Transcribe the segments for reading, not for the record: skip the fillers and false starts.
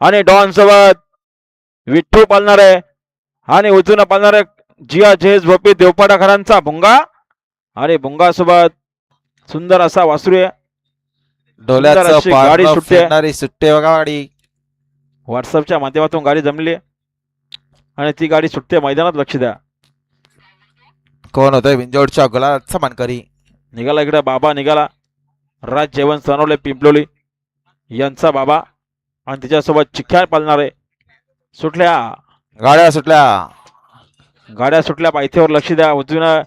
आणि डॉन सोबत विठ्ठू पालणार आहे आणि उजून पालणार आहे जिया झेज भोपी देवपाडाकरांचा भुंगा आणि भुंगा सोबत सुंदर असा वासरू आहे. सुंदर अशी गाडी सुटते सुट्टे बघा गाडी. व्हॉट्सअपच्या माध्यमातून गाडी जमली आणि ती गाडी सुटते मैदानात. लक्ष द्या कोण होतोय बिंजोडच्या गुलाबाचा मानकरी. निघाला इकडे बाबा निघाला राज जेवण सनवले पिंपलोली यांचा बाबा आणि तिच्यासोबत चिख्या पालणारे. सुटल्या गाड्या सुटल्या पायथ्यावर. लक्ष द्या उजवीनं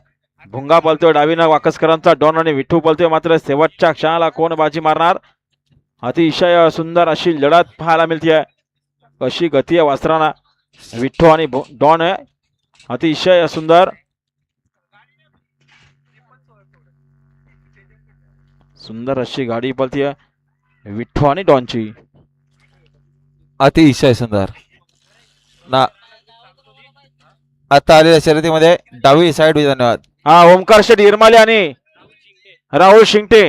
भुंगा पलतोय डावीनं वाकसकरांचा डॉन आणि विठ्ठू पलतोय. मात्र शेवटच्या क्षणाला कोण बाजी मारणार अतिशय सुंदर अशी लढत पाहायला मिळते. अशी गती आहे वासराना विठ्ठू आणि डॉन आहे अतिशय सुंदर सुंदर अशी गाडी पलतीये विठ्ठू आणि डॉनची. अतिशय सुंदर ना. आता आलेल्या शर्यतीमध्ये डावी साईड. धन्यवाद. हा ओमकार शेठ इरमाले आणि राहुल शिंगटे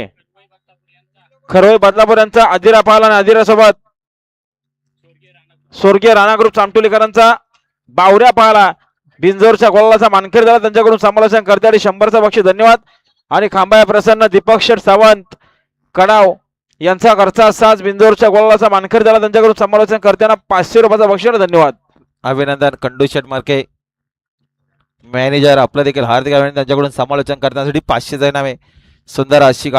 खरोई बदलापूर यांचा आदिरा पाहला आणि आदिरा सोबत स्वर्गीय राणा ग्रुप चामटोलीकरांचा बावऱ्या पाहला. बिंजोरच्या गोलाचा मानखेड झाला त्यांच्याकडून समालोचन करते आणि 100चा बक्षीस. धन्यवाद. आणि खांबाया प्रसन्न दीपक शेठ सावंत कडाव यांचा घरचा साज बिंजोरच्या गोलाचा मानखेड झाला त्यांच्याकडून समालोचन करताना 500 रुपयाचा बक्षीस. धन्यवाद. अभिनंदन कंडू शेठ मार्के मॅनेजर आपलं देखील हार्दिक अभिनंदन. त्यांच्याकडून समालोचन करण्यासाठी 500 नामे. सुंदर अशी